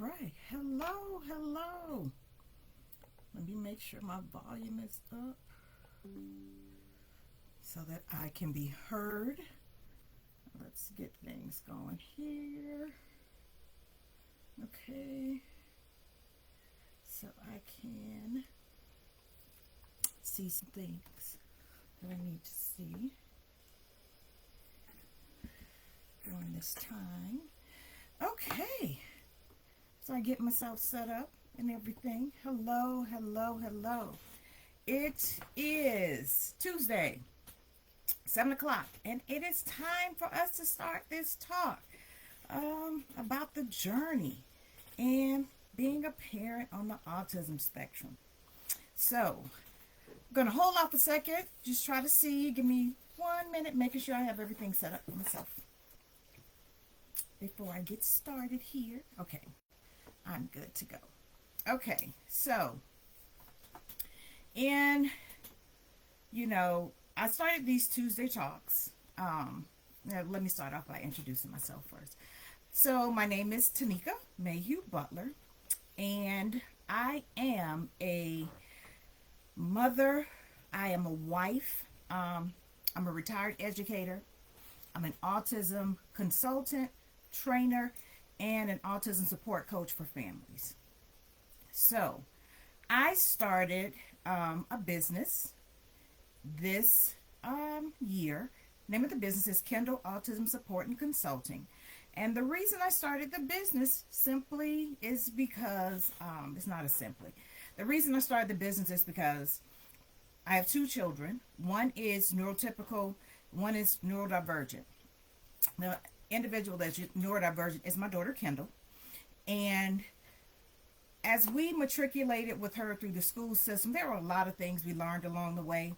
right. Hello, hello. Let me make sure my volume is up so that I can be heard. Let's get things going here. Okay. So I can see some things that I need to see during this time. Okay. So I get myself set up and everything. Hello, hello, hello. It is Tuesday, 7 o'clock, and it is time for us to start this talk about the journey and being a parent on the autism spectrum. So, I'm going to hold off a second, just try to see, give me 1 minute, making sure I have everything set up for myself before I get started here. Okay, I'm good to go. Okay, so, and, I started these Tuesday talks. Let me start off by introducing myself first. So, my name is Tanika Mayhew Butler, and I am a mother, I am a wife, I'm a retired educator, I'm an autism consultant, trainer, and an autism support coach for families. So, I started a business this year. Name of the business is Kendall Autism Support and Consulting. And the reason I started the business simply is because, it's not as simply. The reason I started the business is because I have two children. One is neurotypical, one is neurodivergent. The individual that's neurodivergent is my daughter Kendall. And as we matriculated with her through the school system, there were a lot of things we learned along the way.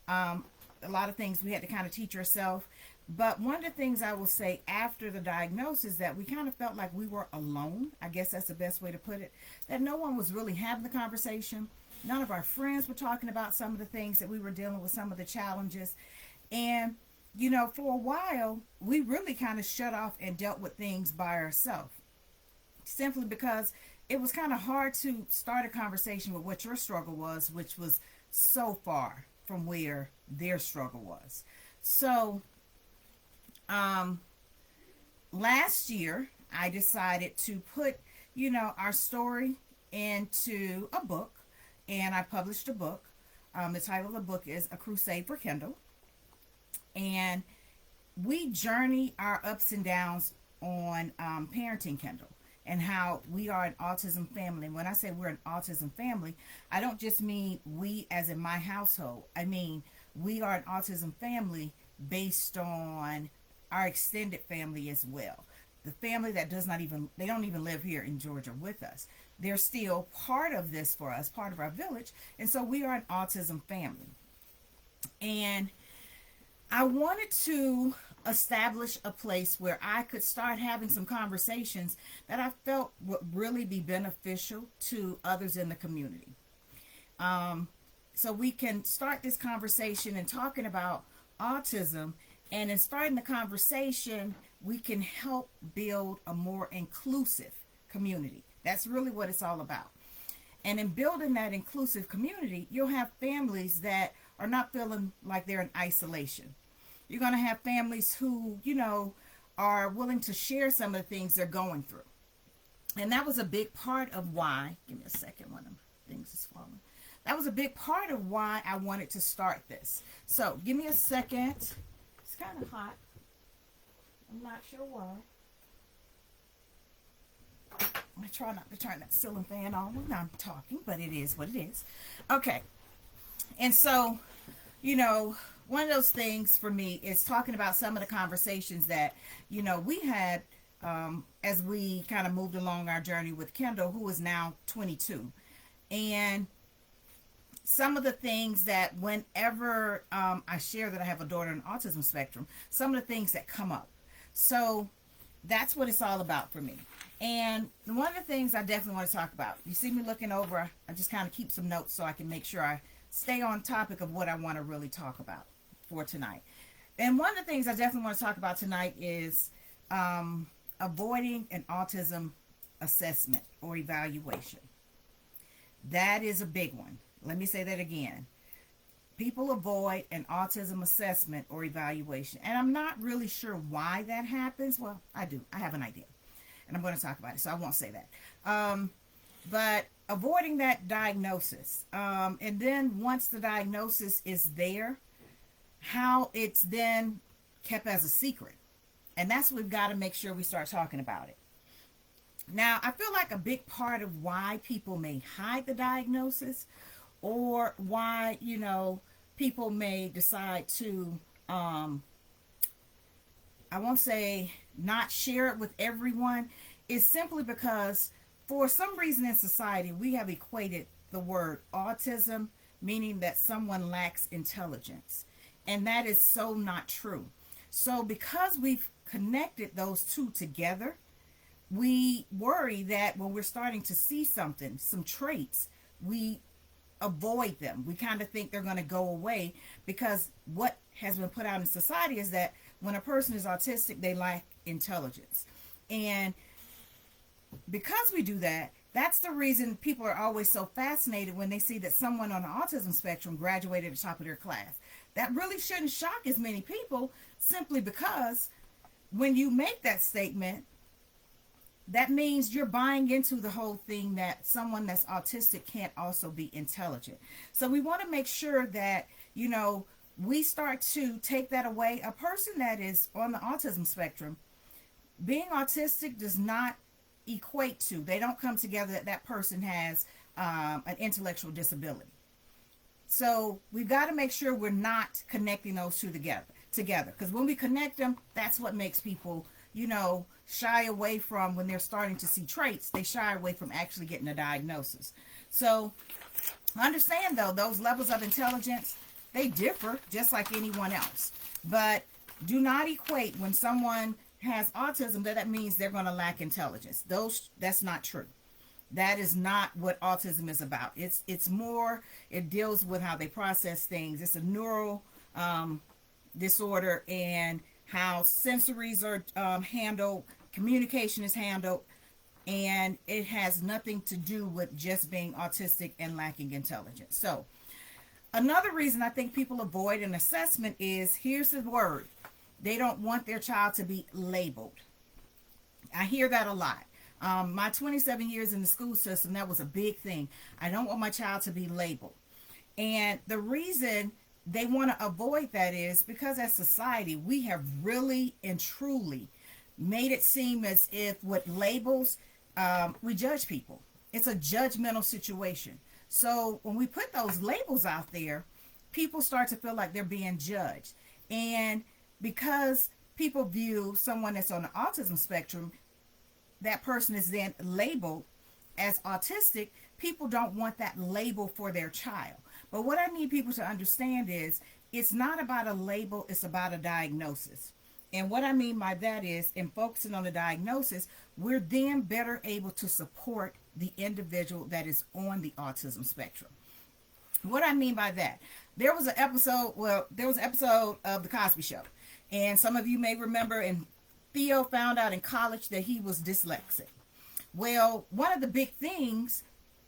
A lot of things we had to kind of teach ourselves. But one of the things I will say after the diagnosis that we kind of felt like we were alone. I guess that's the best way to put it. That no one was really having the conversation. None of our friends were talking about some of the things that we were dealing with, some of the challenges. And, for a while, we really kind of shut off and dealt with things by ourselves. Simply because it was kind of hard to start a conversation with what your struggle was, which was so far from where their struggle was. So, last year, I decided to put, our story into a book, and I published a book. The title of the book is A Crusade for Kendall. And we journey our ups and downs on parenting Kendall and how we are an autism family. And when I say we're an autism family, I don't just mean we as in my household. I mean, we are an autism family based on our extended family as well. The family that they don't even live here in Georgia with us. They're still part of this for us, part of our village. And so we are an autism family. And I wanted to establish a place where I could start having some conversations that I felt would really be beneficial to others in the community. So we can start this conversation and talking about autism, and in starting the conversation, we can help build a more inclusive community. That's really what it's all about. And in building that inclusive community, you'll have families that are not feeling like they're in isolation. You're going to have families who, are willing to share some of the things they're going through. And that was a big part of why, give me a second, one of the things is falling. That was a big part of why I wanted to start this. So give me a second. It's kind of hot. I'm not sure why. I try not to turn that ceiling fan on when I'm talking, but it is what it is. Okay. And so, one of those things for me is talking about some of the conversations that, we had as we kind of moved along our journey with Kendall, who is now 22. And some of the things that whenever I share that I have a daughter on autism spectrum, some of the things that come up. So that's what it's all about for me. And one of the things I definitely want to talk about, you see me looking over, I just kind of keep some notes so I can make sure I stay on topic of what I want to really talk about for tonight. And one of the things I definitely want to talk about tonight is avoiding an autism assessment or evaluation. That is a big one. Let me say that again. People avoid an autism assessment or evaluation. And I'm not really sure why that happens. Well, I do. I have an idea. And I'm going to talk about it, so I won't say that. But avoiding that diagnosis. And then once the diagnosis is there, how it's then kept as a secret. And that's what we've got to make sure we start talking about it. Now, I feel like a big part of why people may hide the diagnosis, or why, people may decide to, I won't say not share it with everyone, is simply because for some reason in society, we have equated the word autism, meaning that someone lacks intelligence. And that is so not true. So because we've connected those two together, we worry that when we're starting to see something, some traits, we avoid them. We kind of think they're going to go away, because what has been put out in society is that when a person is autistic, they lack intelligence. And because we do that, that's the reason people are always so fascinated when they see that someone on the autism spectrum graduated at the top of their class. That really shouldn't shock as many people, simply because when you make that statement, that means you're buying into the whole thing that someone that's autistic can't also be intelligent. So we want to make sure that, we start to take that away. A person that is on the autism spectrum, being autistic does not equate to, they don't come together that that person has an intellectual disability. So we've got to make sure we're not connecting those two together. Because when we connect them, that's what makes people, shy away from, when they're starting to see traits, they shy away from actually getting a diagnosis. So understand, though, those levels of intelligence, they differ just like anyone else. But do not equate when someone has autism that means they're going to lack intelligence. That's not true. That is not what autism is about. It's more, it deals with how they process things. It's a neural disorder, and how sensories are handled, communication is handled, and it has nothing to do with just being autistic and lacking intelligence. So another reason I think people avoid an assessment is, here's the word, they don't want their child to be labeled. I hear that a lot. My 27 years in the school system, that was a big thing. I don't want my child to be labeled. And the reason they want to avoid that is because as society, we have really and truly made it seem as if with labels, we judge people. It's a judgmental situation. So when we put those labels out there, people start to feel like they're being judged. And because people view someone that's on the autism spectrum, that person is then labeled as autistic, people don't want that label for their child. But what I need people to understand is, it's not about a label, it's about a diagnosis. And what I mean by that is, in focusing on the diagnosis, we're then better able to support the individual that is on the autism spectrum. What I mean by that, there was an episode of The Cosby Show. And some of you may remember, and Theo found out in college that he was dyslexic. Well, one of the big things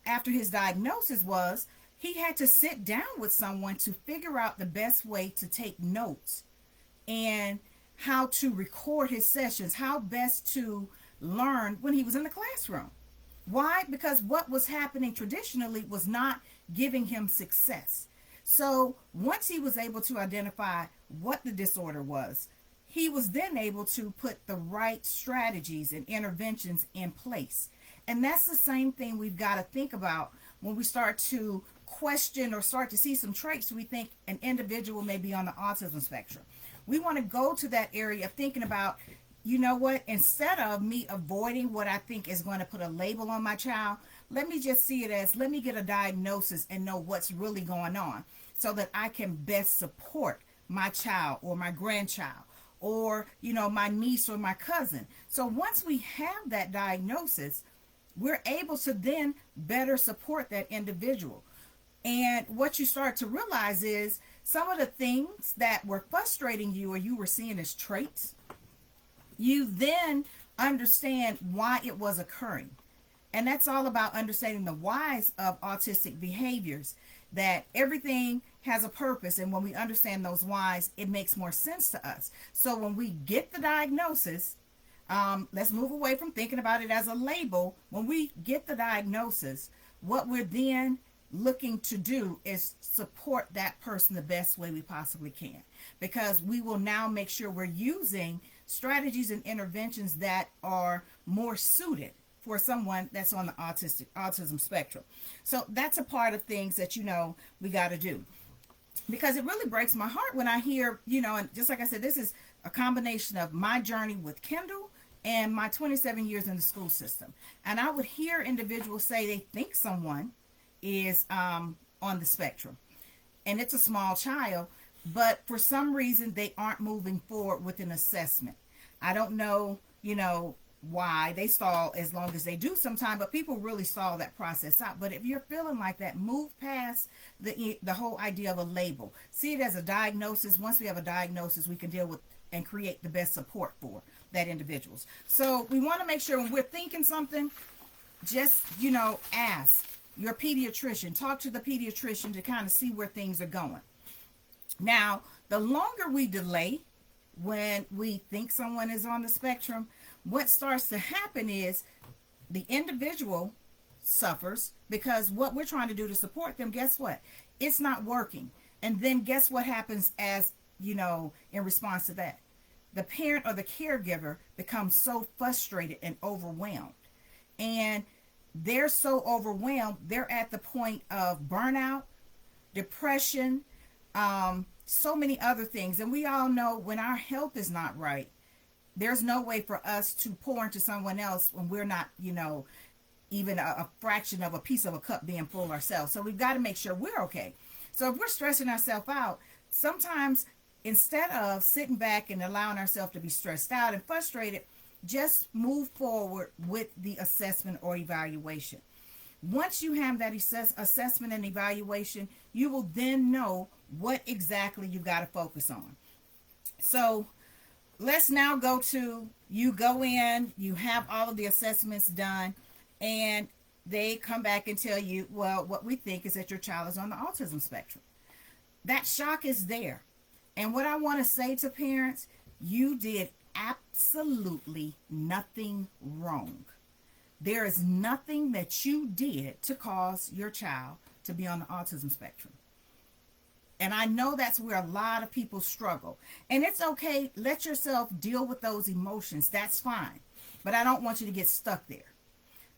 after his diagnosis was he had to sit down with someone to figure out the best way to take notes and how to record his sessions, how best to learn when he was in the classroom. Why? Because what was happening traditionally was not giving him success. So once he was able to identify what the disorder was, he was then able to put the right strategies and interventions in place. And that's the same thing we've got to think about when we start to question or start to see some traits we think an individual may be on the autism spectrum. We want to go to that area of thinking about, you know what, instead of me avoiding what I think is going to put a label on my child, let me just see it as, let me get a diagnosis and know what's really going on so that I can best support my child or my grandchild or, my niece or my cousin. So once we have that diagnosis, we're able to then better support that individual. And what you start to realize is some of the things that were frustrating you or you were seeing as traits, you then understand why it was occurring. And that's all about understanding the whys of autistic behaviors, that everything has a purpose. And when we understand those whys, it makes more sense to us. So when we get the diagnosis, let's move away from thinking about it as a label. When we get the diagnosis, what we're then looking to do is support that person the best way we possibly can, because we will now make sure we're using strategies and interventions that are more suited for someone that's on the autism spectrum. So that's a part of things that, we got to do, because it really breaks my heart when I hear, and just like I said, this is a combination of my journey with Kendall and my 27 years in the school system. And I would hear individuals say they think someone is on the spectrum, and it's a small child, but for some reason they aren't moving forward with an assessment. I don't know, why they stall as long as they do sometimes, but people really stall that process out. But if you're feeling like that, move past the whole idea of a label. See it as a diagnosis. Once we have a diagnosis, we can deal with and create the best support for that individuals. So we want to make sure when we're thinking something, just, ask your pediatrician, talk to the pediatrician to kind of see where things are going. Now, the longer we delay when we think someone is on the spectrum, what starts to happen is the individual suffers, because what we're trying to do to support them, guess what? It's not working. And then guess what happens in response to that? The parent or the caregiver becomes so frustrated and overwhelmed. And they're so overwhelmed, they're at the point of burnout, depression, so many other things. And we all know when our health is not right, there's no way for us to pour into someone else when we're not, even a fraction of a piece of a cup being full ourselves. So we've got to make sure we're okay. So if we're stressing ourselves out, sometimes instead of sitting back and allowing ourselves to be stressed out and frustrated, just move forward with the assessment or evaluation. Once you have that assessment and evaluation, you will then know what exactly you got to focus on. So let's now go to, you go in, you have all of the assessments done, and they come back and tell you, well, what we think is that your child is on the autism spectrum. That shock is there. And what I want to say to parents, you did absolutely nothing wrong. There is nothing that you did to cause your child to be on the autism spectrum. And I know that's where a lot of people struggle. And it's okay. Let yourself deal with those emotions. That's fine. But I don't want you to get stuck there.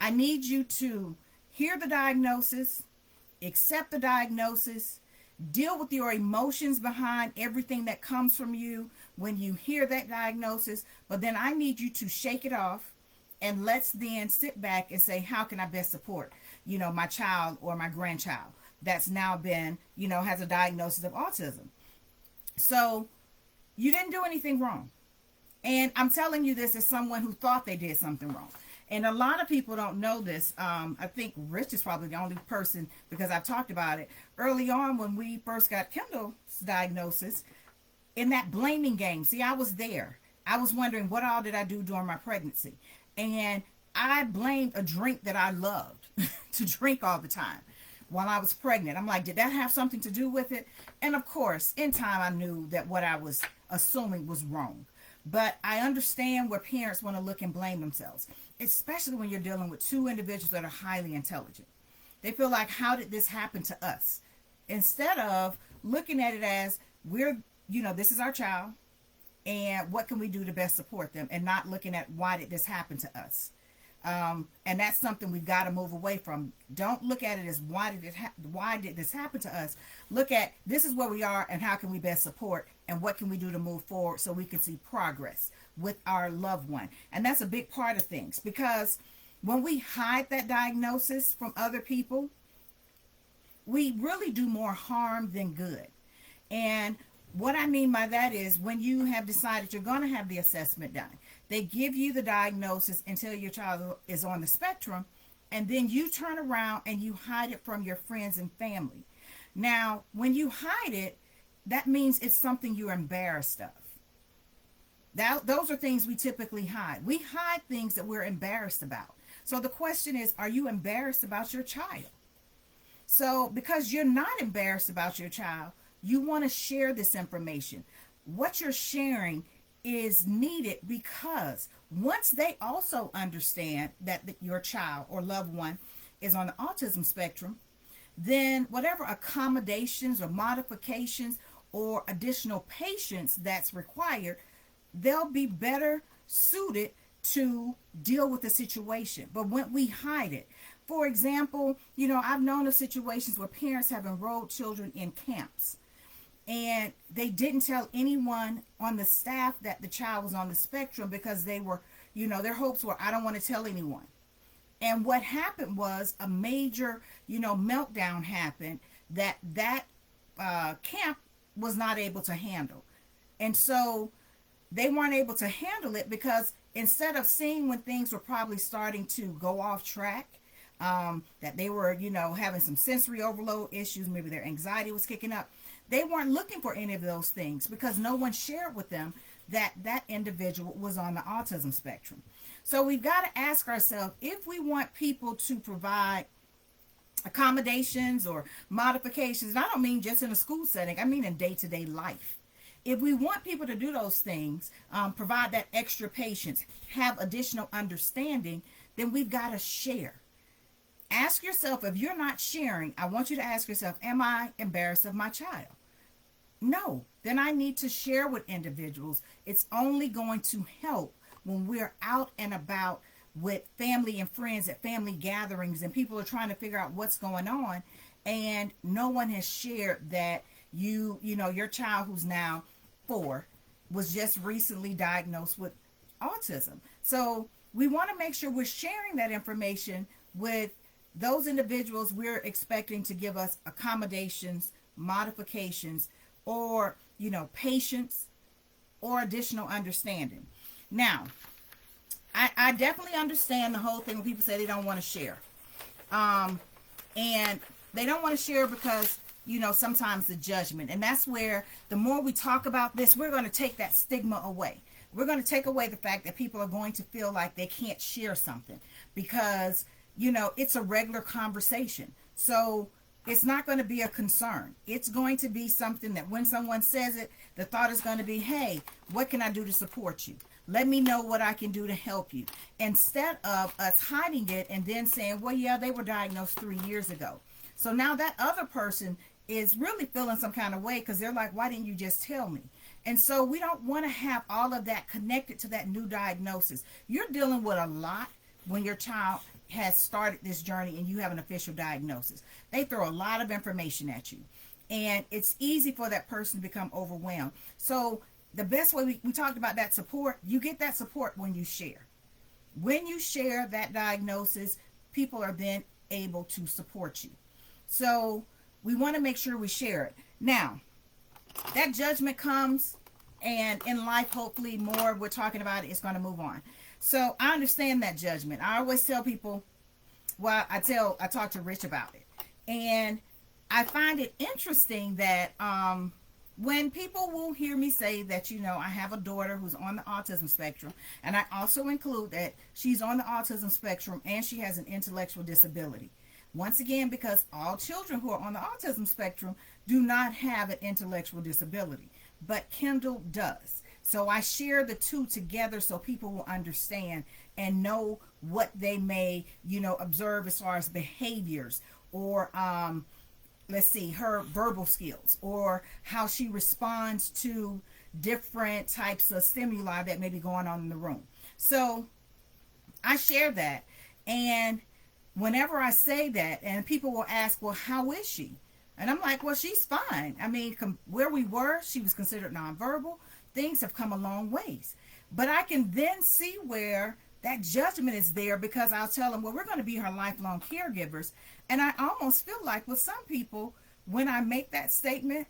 I need you to hear the diagnosis, accept the diagnosis, deal with your emotions behind everything that comes from you when you hear that diagnosis. But then I need you to shake it off, and let's then sit back and say, how can I best support, my child or my grandchild that's now been, has a diagnosis of autism. So you didn't do anything wrong. And I'm telling you this as someone who thought they did something wrong. And a lot of people don't know this. I think Rich is probably the only person, because I've talked about it. Early on when we first got Kendall's diagnosis, in that blaming game, see, I was there. I was wondering, what all did I do during my pregnancy? And I blamed a drink that I loved to drink all the time while I was pregnant. I'm like, did that have something to do with it? And of course, in time, I knew that what I was assuming was wrong. But I understand where parents want to look and blame themselves, especially when you're dealing with two individuals that are highly intelligent. They feel like, how did this happen to us? Instead of looking at it as, this is our child, and what can we do to best support them, and not looking at, why did this happen to us? And that's something we've got to move away from. Don't look at it as, why did this happen to us? Look at, this is where we are and how can we best support, and what can we do to move forward so we can see progress with our loved one. And that's a big part of things, because when we hide that diagnosis from other people, we really do more harm than good. And what I mean by that is, when you have decided you're going to have the assessment done, they give you the diagnosis and tell your child is on the spectrum, and then you turn around and you hide it from your friends and family. Now, when you hide it, that means it's something you're embarrassed of. Those are things we typically hide. We hide things that we're embarrassed about. So the question is, are you embarrassed about your child? So because you're not embarrassed about your child, you want to share this information. What you're sharing is needed because once they also understand that your child or loved one is on the autism spectrum, then whatever accommodations or modifications or additional patience that's required, they'll be better suited to deal with the situation. But when we hide it, for example, I've known of situations where parents have enrolled children in camps and they didn't tell anyone on the staff that the child was on the spectrum because they were, their hopes were, I don't want to tell anyone. And what happened was a major, meltdown happened that camp was not able to handle. And so they weren't able to handle it because instead of seeing when things were probably starting to go off track, that they were, having some sensory overload issues, maybe their anxiety was kicking up, they weren't looking for any of those things because no one shared with them that that individual was on the autism spectrum. So we've got to ask ourselves, if we want people to provide accommodations or modifications, and I don't mean just in a school setting, I mean in day-to-day life. If we want people to do those things, provide that extra patience, have additional understanding, then we've got to share. Ask yourself, if you're not sharing, I want you to ask yourself, am I embarrassed of my child? No. Then I need to share with individuals. It's only going to help when we're out and about with family and friends at family gatherings and people are trying to figure out what's going on and no one has shared that your child who's now 4 was just recently diagnosed with autism. So we want to make sure we're sharing that information with those individuals we're expecting to give us accommodations, modifications, or, patience or additional understanding. Now, I definitely understand the whole thing when people say they don't want to share. And they don't want to share because, sometimes the judgment. And that's where the more we talk about this, we're going to take that stigma away. We're going to take away the fact that people are going to feel like they can't share something because, it's a regular conversation. So it's not going to be a concern. It's going to be something that when someone says it, the thought is going to be, hey, what can I do to support you? Let me know what I can do to help you. Instead of us hiding it and then saying, well, yeah, they were diagnosed 3 years ago. So now that other person is really feeling some kind of way because they're like, why didn't you just tell me? And so we don't want to have all of that connected to that new diagnosis. You're dealing with a lot when your child has started this journey and you have an official diagnosis. They throw a lot of information at you. And it's easy for that person to become overwhelmed. So the best way, we talked about that support, you get that support when you share. When you share that diagnosis, people are then able to support you. So we want to make sure we share it. Now, that judgment comes, and in life, hopefully more we're talking about it, it's going to move on. So I understand that judgment. I always tell people, well, I talk to Rich about it. And I find it interesting that when people will hear me say that, I have a daughter who's on the autism spectrum, and I also include that she's on the autism spectrum and she has an intellectual disability. Once again, because all children who are on the autism spectrum do not have an intellectual disability, but Kendall does. So I share the two together so people will understand and know what they may, observe as far as behaviors or, her verbal skills or how she responds to different types of stimuli that may be going on in the room. So I share that. And whenever I say that, and people will ask, well, how is she? And I'm like, well, she's fine. I mean, where we were, she was considered nonverbal. Things have come a long ways. But I can then see where that judgment is there because I'll tell them, well, we're going to be her lifelong caregivers. And I almost feel like with some people, when I make that statement,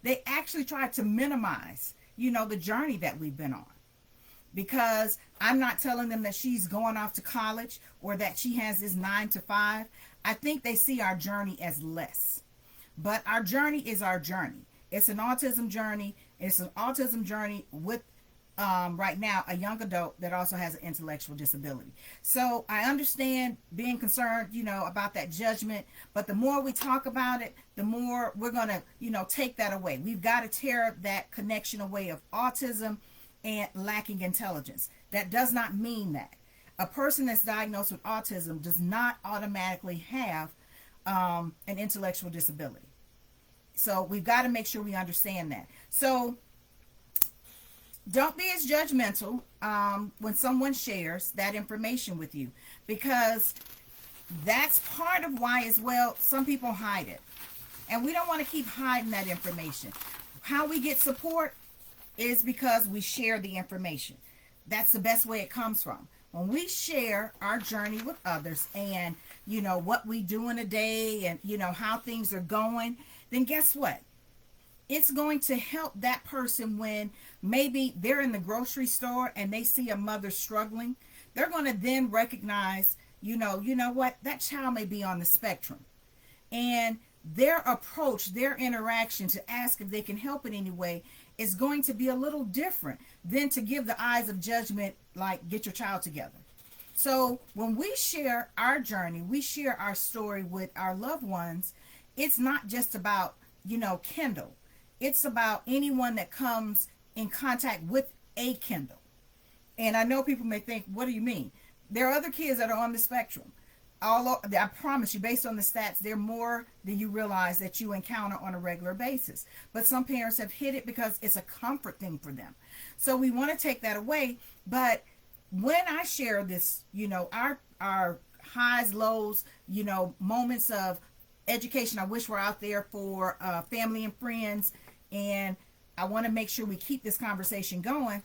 they actually try to minimize, the journey that we've been on. Because I'm not telling them that she's going off to college or that she has this 9 to 5. I think they see our journey as less. But our journey is our journey. It's an autism journey. It's an autism journey with right now a young adult that also has an intellectual disability. So I understand being concerned, about that judgment, but the more we talk about it, the more we're going to, take that away. We've got to tear that connection away of autism and lacking intelligence. That does not mean that a person that's diagnosed with autism does not automatically have an intellectual disability. So we've got to make sure we understand that. So don't be as judgmental when someone shares that information with you, because that's part of why as well some people hide it. And we don't want to keep hiding that information. How we get support is because we share the information. That's the best way it comes from. When we share our journey with others and, what we do in a day and, how things are going, then guess what? It's going to help that person when maybe they're in the grocery store and they see a mother struggling. They're going to then recognize, what, that child may be on the spectrum. And their approach, their interaction to ask if they can help in any way is going to be a little different than to give the eyes of judgment, like get your child together. So when we share our journey, we share our story with our loved ones, it's not just about, Kendall. It's about anyone that comes in contact with a Kendall. And I know people may think, what do you mean? There are other kids that are on the spectrum. I promise you, based on the stats, they're more than you realize that you encounter on a regular basis. But some parents have hid it because it's a comfort thing for them. So we want to take that away. But when I share this, our highs, lows, moments of education, I wish were out there for family and friends. And I want to make sure we keep this conversation going.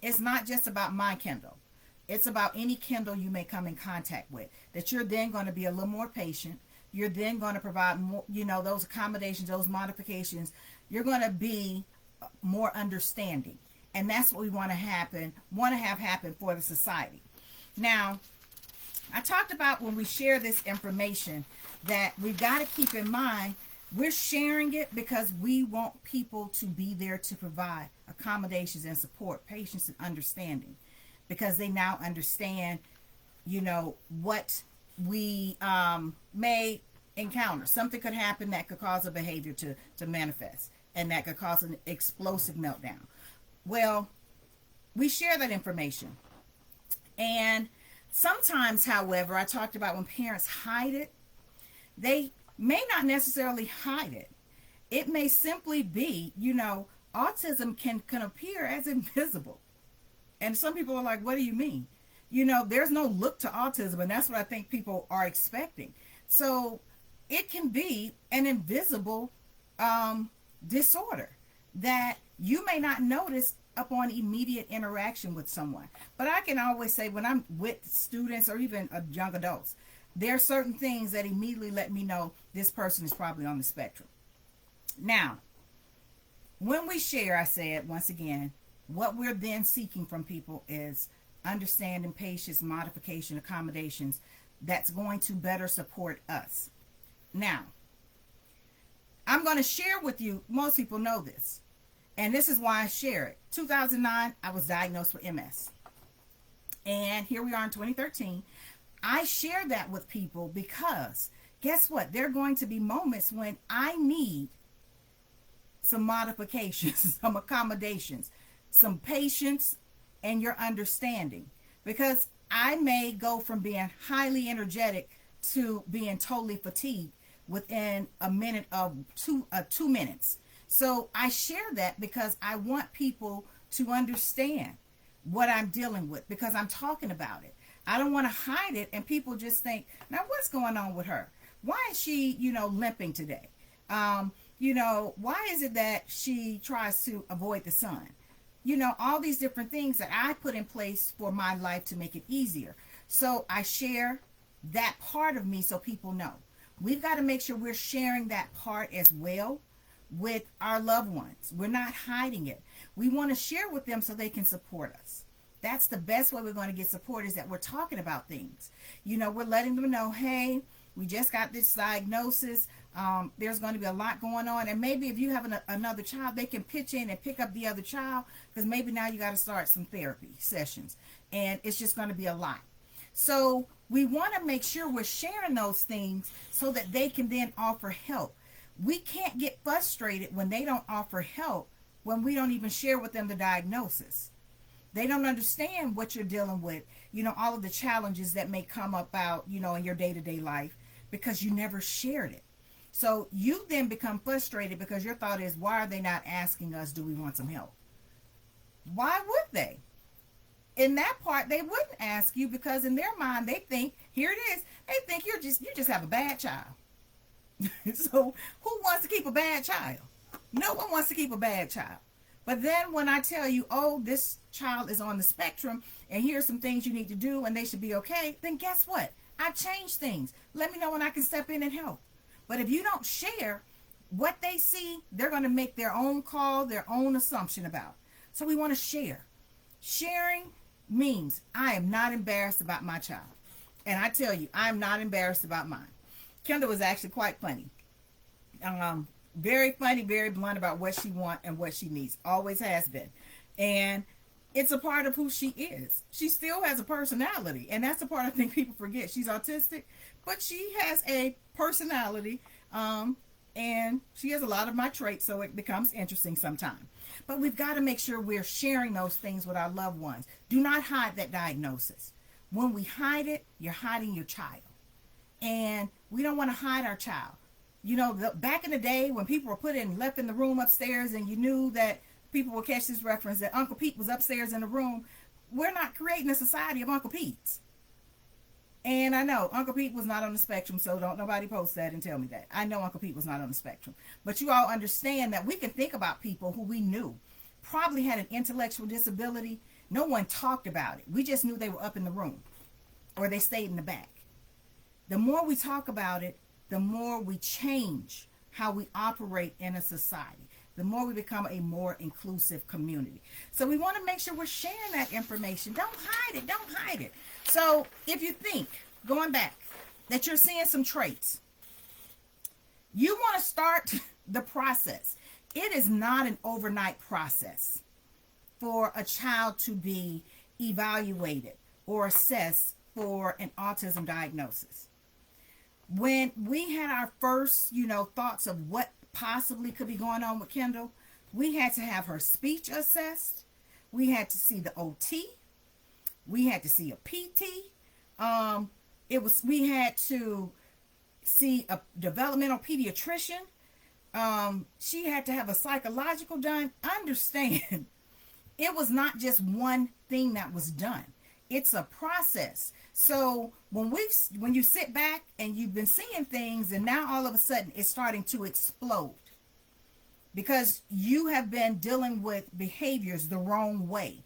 It's not just about my Kendall. It's about any Kindle you may come in contact with, that you're then going to be a little more patient. You're then going to provide more, those accommodations, those modifications. You're going to be more understanding. And that's what we want to have happen for the society. Now, I talked about when we share this information that we've got to keep in mind, we're sharing it because we want people to be there to provide accommodations and support, patience and understanding. Because they now understand, what we may encounter. Something could happen that could cause a behavior to manifest, and that could cause an explosive meltdown. Well, we share that information. And sometimes, however, I talked about when parents hide it, they may not necessarily hide it. It may simply be, autism can appear as invisible. And some people are like, what do you mean? There's no look to autism, and that's what I think people are expecting. So it can be an invisible disorder that you may not notice upon immediate interaction with someone. But I can always say when I'm with students or even young adults, there are certain things that immediately let me know this person is probably on the spectrum. Now, when we share, I said, once again, what we're then seeking from people is understanding, patience, modification, accommodations that's going to better support us. Now, I'm going to share with you, most people know this, and this is why I share it. 2009, I was diagnosed with MS. And here we are in 2013. I share that with people because, guess what? There are going to be moments when I need some modifications, some accommodations, some patience, and your understanding, because I may go from being highly energetic to being totally fatigued within a minute of 2 minutes. So I share that because I want people to understand what I'm dealing with, because I'm talking about it. I don't want to hide it and people just think, now what's going on with her? Why is she, limping today? Why is it that she tries to avoid the sun? All these different things that I put in place for my life to make it easier. So I share that part of me so people know. We've got to make sure we're sharing that part as well with our loved ones. We're not hiding it. We want to share with them so they can support us. That's the best way we're going to get support, is that we're talking about things. We're letting them know, hey, we just got this diagnosis. There's going to be a lot going on, and maybe if you have another child, they can pitch in and pick up the other child, because maybe now you got to start some therapy sessions, and it's just going to be a lot. So we want to make sure we're sharing those things so that they can then offer help. We can't get frustrated when they don't offer help, when we don't even share with them the diagnosis. They don't understand what you're dealing with, all of the challenges that may come about, in your day-to-day life, because you never shared it. So you then become frustrated because your thought is, why are they not asking us, do we want some help? Why would they? In that part, they wouldn't ask you, because in their mind, they think, here it is, they think you just have a bad child. So who wants to keep a bad child? No one wants to keep a bad child. But then when I tell you, oh, this child is on the spectrum, and here's some things you need to do, and they should be okay, then guess what? I changed things. Let me know when I can step in and help. But if you don't share what they see, they're going to make their own call, their own assumption about. So we want to share. Sharing means I am not embarrassed about my child. And I tell you, I'm not embarrassed about mine. Kendall was actually quite funny. Very funny, very blunt about what she wants and what she needs. Always has been. And it's a part of who she is. She still has a personality. And that's the part I think people forget. She's autistic, but she has a personality. And she has a lot of my traits, so it becomes interesting sometimes. But we've got to make sure we're sharing those things with our loved ones. Do not hide that diagnosis. When we hide it, you're hiding your child. And we don't want to hide our child. Back in the day when people were left in the room upstairs, and you knew that people will catch this reference that Uncle Pete was upstairs in the room. We're not creating a society of Uncle Pete's. And I know Uncle Pete was not on the spectrum, so don't nobody post that and tell me that. I know Uncle Pete was not on the spectrum. But you all understand that we can think about people who we knew probably had an intellectual disability. No one talked about it. We just knew they were up in the room, or they stayed in the back. The more we talk about it, the more we change how we operate in a society. The more we become a more inclusive community. So we want to make sure we're sharing that information. Don't hide it. Don't hide it. So if you think, going back, that you're seeing some traits, you want to start the process. It is not an overnight process for a child to be evaluated or assessed for an autism diagnosis. When we had our first, thoughts of what possibly could be going on with Kendall, we had to have her speech assessed. We had to see the OT. We had to see a PT. We had to see a developmental pediatrician. She had to have a psychological done. Understand, it was not just one thing that was done. It's a process. So when you sit back and you've been seeing things, and now all of a sudden it's starting to explode because you have been dealing with behaviors the wrong way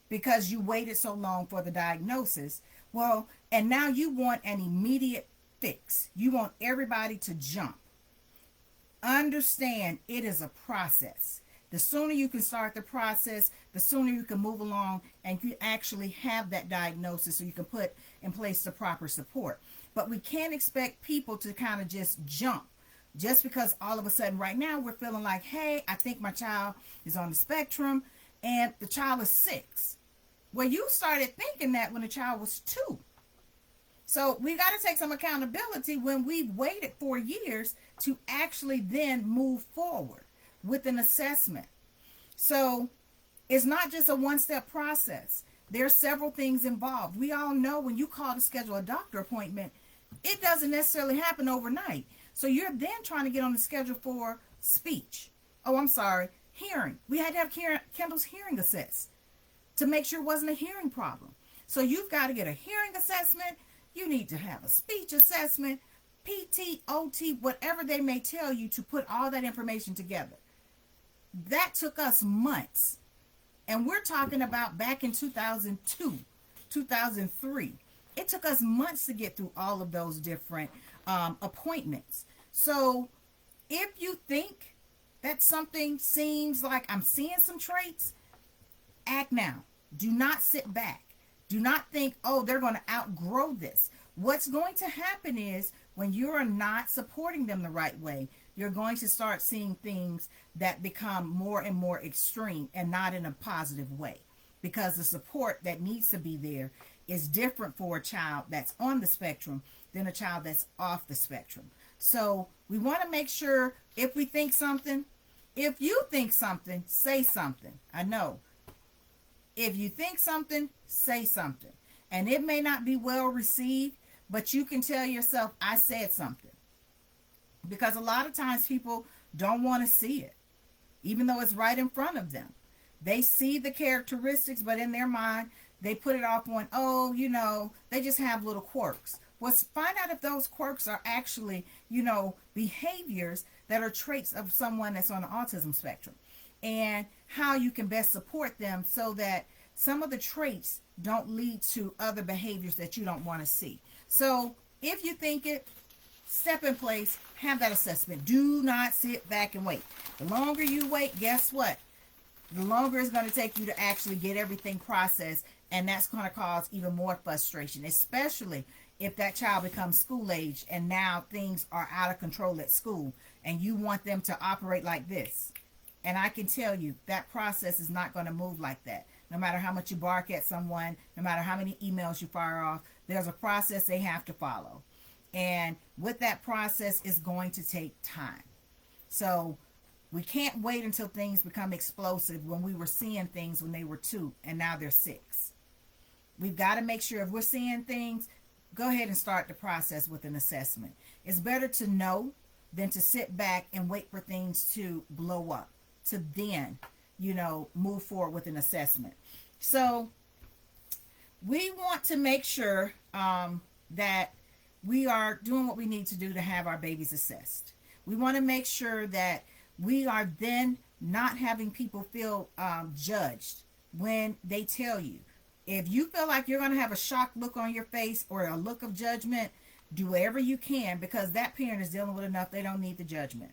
because you waited so long for the diagnosis. Well, and now you want an immediate fix. You want everybody to jump. Understand, it is a process. The sooner you can start the process, the sooner you can move along and you actually have that diagnosis so you can put in place the proper support. But we can't expect people to kind of just jump just because all of a sudden right now we're feeling like, hey, I think my child is on the spectrum and the child is 6. Well, you started thinking that when the child was 2. So we got to take some accountability when we've waited 4 years to actually then move forward with an assessment. So it's not just a one-step process. There are several things involved. We all know when you call to schedule a doctor appointment, it doesn't necessarily happen overnight. So you're then trying to get on the schedule for speech. Oh, I'm sorry, hearing. We had to have Kendall's hearing assessed to make sure it wasn't a hearing problem. So you've got to get a hearing assessment. You need to have a speech assessment, PT, OT, whatever they may tell you, to put all that information together. That took us months. And we're talking about back in 2002, 2003. It took us months to get through all of those different appointments. So if you think that something seems like I'm seeing some traits, act now. Do not sit back. Do not think, oh, they're going to outgrow this. What's going to happen is when you are not supporting them the right way, you're going to start seeing things that become more and more extreme and not in a positive way, because the support that needs to be there is different for a child that's on the spectrum than a child that's off the spectrum. So we want to make sure, if we think something, if you think something, say something. I know. If you think something, say something. And it may not be well received, but you can tell yourself, I said something. Because a lot of times people don't want to see it, even though it's right in front of them. They see the characteristics, but in their mind, they put it off on, oh, they just have little quirks. Well, find out if those quirks are actually, behaviors that are traits of someone that's on the autism spectrum, and how you can best support them so that some of the traits don't lead to other behaviors that you don't want to see. So if you think it, step in place, have that assessment. Do not sit back and wait. The longer you wait, guess what? The longer it's going to take you to actually get everything processed, and that's going to cause even more frustration, especially if that child becomes school age and now things are out of control at school and you want them to operate like this. And I can tell you that process is not going to move like that. No matter how much you bark at someone, no matter how many emails you fire off, there's a process they have to follow. And with that process, it's going to take time. So we can't wait until things become explosive when we were seeing things when they were 2 and now they're 6. We've got to make sure if we're seeing things, go ahead and start the process with an assessment. It's better to know than to sit back and wait for things to blow up, to then, move forward with an assessment. So we want to make sure that we are doing what we need to do to have our babies assessed. We want to make sure that we are then not having people feel judged when they tell you. If you feel like you're going to have a shocked look on your face or a look of judgment, do whatever you can, because that parent is dealing with enough. They don't need the judgment.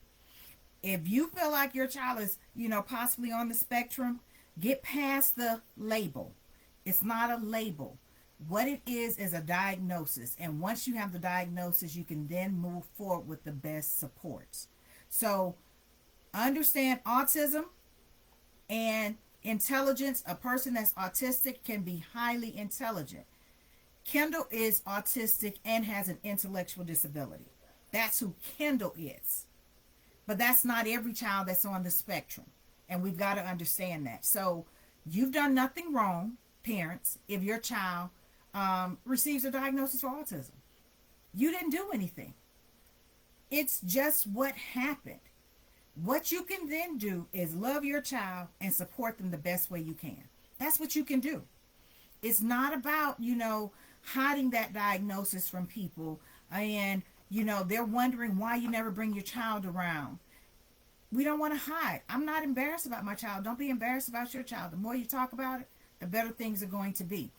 If you feel like your child is, possibly on the spectrum, get past the label. It's not a label. What it is a diagnosis. And once you have the diagnosis, you can then move forward with the best supports. So understand autism and intelligence. A person that's autistic can be highly intelligent. Kendall is autistic and has an intellectual disability. That's who Kendall is. But that's not every child that's on the spectrum. And we've got to understand that. So you've done nothing wrong, parents, if your child receives a diagnosis for autism. You didn't do anything. It's just what happened. What you can then do is love your child and support them the best way you can. That's what you can do. It's not about, hiding that diagnosis from people and, they're wondering why you never bring your child around. We don't want to hide. I'm not embarrassed about my child. Don't be embarrassed about your child. The more you talk about it, the better things are going to be.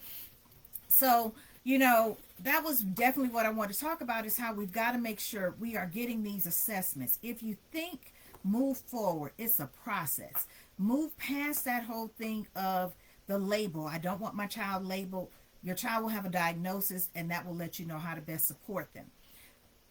So, that was definitely what I want to talk about, is how we've got to make sure we are getting these assessments. If you think, move forward. It's a process. Move past that whole thing of the label. I don't want my child labeled. Your child will have a diagnosis, and that will let you know how to best support them.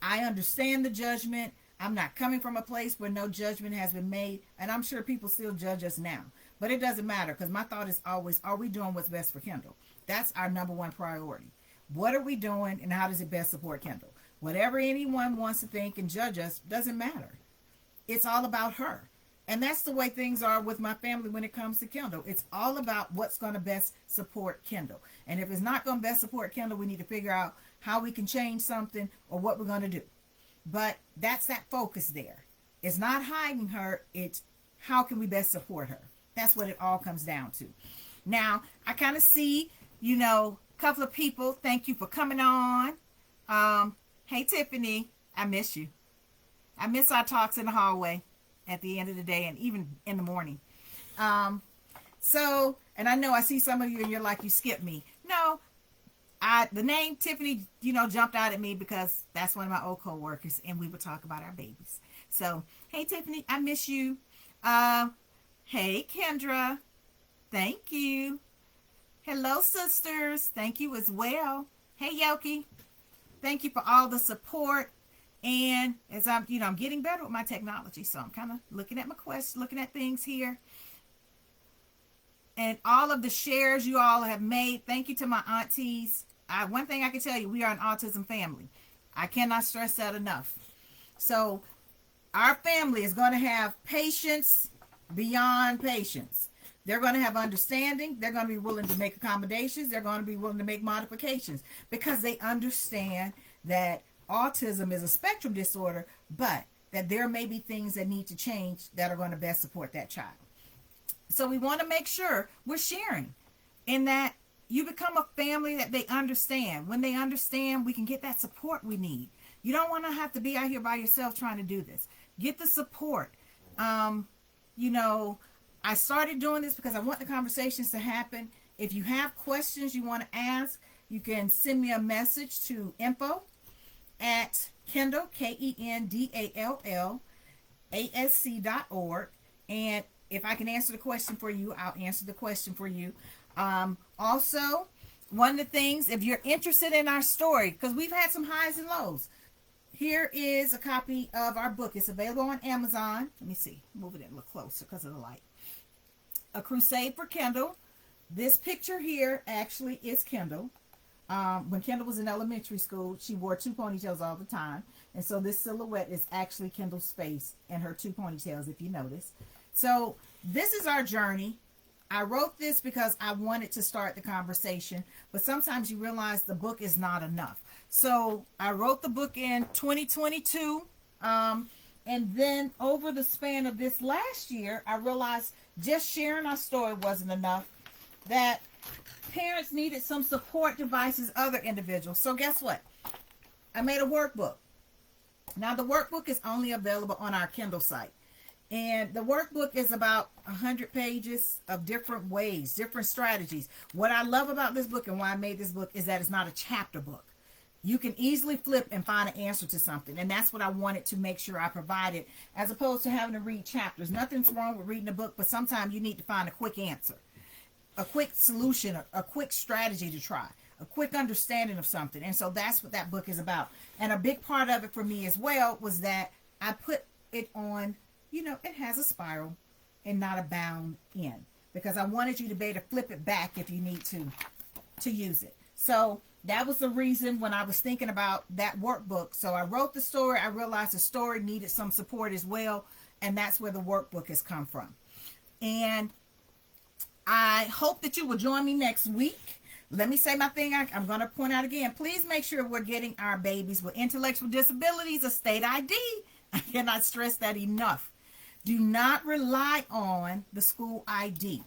I understand the judgment. I'm not coming from a place where no judgment has been made, and I'm sure people still judge us now. But it doesn't matter, because my thought is always, are we doing what's best for Kendall? That's our number one priority. What are we doing, and how does it best support Kendall? Whatever anyone wants to think and judge us doesn't matter. It's all about her. And that's the way things are with my family when it comes to Kendall. It's all about what's going to best support Kendall. And if it's not going to best support Kendall, we need to figure out how we can change something or what we're going to do. But that's that focus there. It's not hiding her. It's how can we best support her? That's what it all comes down to. Now, I kind of see, a couple of people. Thank you for coming on. Hey, Tiffany, I miss you. I miss our talks in the hallway at the end of the day and even in the morning. And I know I see some of you and you're like, you skipped me. No, the name Tiffany, jumped out at me because that's one of my old co-workers and we would talk about our babies. So, hey, Tiffany, I miss you. Hey, Kendra, thank you. Hello, sisters. Thank you as well. Hey, Yoki. Thank you for all the support. And as I'm getting better with my technology, so I'm kind of looking at my questions, looking at things here. And all of the shares you all have made, thank you to my aunties. One thing I can tell you, we are an autism family. I cannot stress that enough. So our family is going to have patience beyond patience. They're going to have understanding. They're going to be willing to make accommodations. They're going to be willing to make modifications because they understand that autism is a spectrum disorder, but that there may be things that need to change that are going to best support that child. So we want to make sure we're sharing in that you become a family that they understand. When they understand, we can get that support we need. You don't want to have to be out here by yourself trying to do this. Get the support. I started doing this because I want the conversations to happen. If you have questions you want to ask, you can send me a message to info@Kendall, KENDALLASC.org. And if I can answer the question for you, I'll answer the question for you. Also, one of the things, if you're interested in our story, because we've had some highs and lows, here is a copy of our book. It's available on Amazon. Let me see. Move it in a little closer because of the light. A Crusade for Kendall. This picture here actually is Kendall. When Kendall was in elementary school, she wore 2 ponytails all the time. And so this silhouette is actually Kendall's face and her 2 ponytails, if you notice. So this is our journey. I wrote this because I wanted to start the conversation, but sometimes you realize the book is not enough. So I wrote the book in 2022, and then over the span of this last year, I realized just sharing our story wasn't enough, that parents needed some support devices, other individuals. So guess what? I made a workbook. Now the workbook is only available on our Kindle site. And the workbook is about 100 pages of different ways, different strategies. What I love about this book and why I made this book is that it's not a chapter book. You can easily flip and find an answer to something. And that's what I wanted to make sure I provided, as opposed to having to read chapters. Nothing's wrong with reading a book, but sometimes you need to find a quick answer, a quick solution, a quick strategy to try, a quick understanding of something. And so that's what that book is about. And a big part of it for me as well was that I put it on, it has a spiral and not a bound end, because I wanted you to be able to flip it back if you need to use it. So that was the reason when I was thinking about that workbook. So I wrote the story. I realized the story needed some support as well. And that's where the workbook has come from. And I hope that you will join me next week. Let me say my thing. I'm going to point out again. Please make sure we're getting our babies with intellectual disabilities a state ID. I cannot stress that enough. Do not rely on the school ID.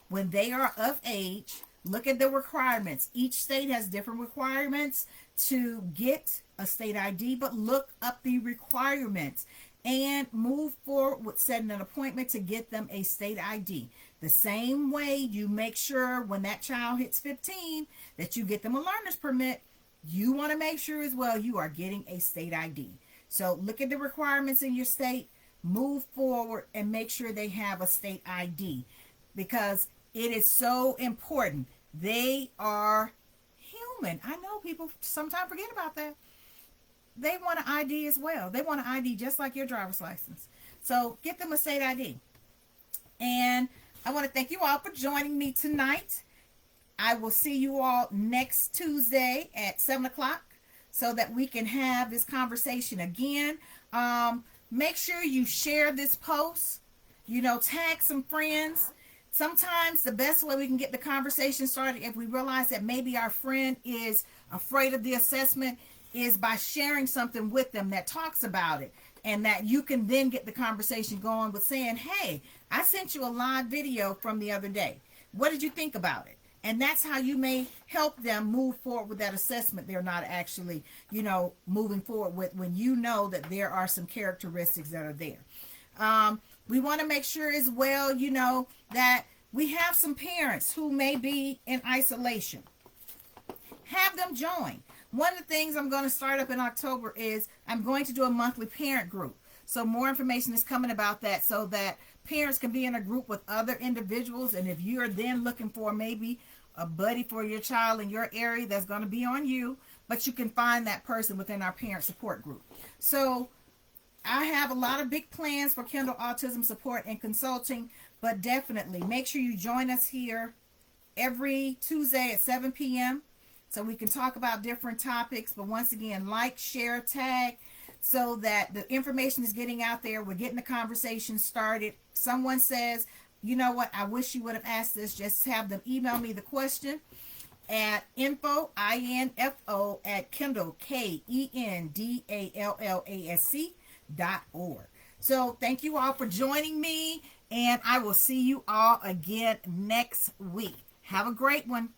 When they are of age, look at the requirements. Each state has different requirements to get a state ID, but look up the requirements and move forward with setting an appointment to get them a state ID. The same way you make sure when that child hits 15 that you get them a learner's permit, you want to make sure as well you are getting a state ID. So look at the requirements in your state, move forward, and make sure they have a state ID, because it is so important. They are human. I know people sometimes forget about that. They want an ID as well. They want an ID just like your driver's license. So get them a state ID. And I want to thank you all for joining me tonight. I will see you all next Tuesday at 7 o'clock so that we can have this conversation again. Make sure you share this post. Tag some friends. Sometimes the best way we can get the conversation started, if we realize that maybe our friend is afraid of the assessment, is by sharing something with them that talks about it, and that you can then get the conversation going with saying, hey, I sent you a live video from the other day. What did you think about it? And that's how you may help them move forward with that assessment they're not actually, moving forward with, when you know that there are some characteristics that are there. We want to make sure as well, that we have some parents who may be in isolation. Have them join. One of the things I'm going to start up in October is I'm going to do a monthly parent group. So more information is coming about that, so that parents can be in a group with other individuals. And if you're then looking for maybe a buddy for your child in your area, that's going to be on you. but you can find that person within our parent support group. So I have a lot of big plans for Kindle Autism support and consulting, but definitely make sure you join us here every Tuesday at 7 p.m. so we can talk about different topics. But once again, like, share, tag, so that the information is getting out there. We're getting the conversation started. Someone says, you know what, I wish you would have asked this. Just have them email me the question at info at Kindle, KENDALLASC.org. So thank you all for joining me, and I will see you all again next week. Have a great one.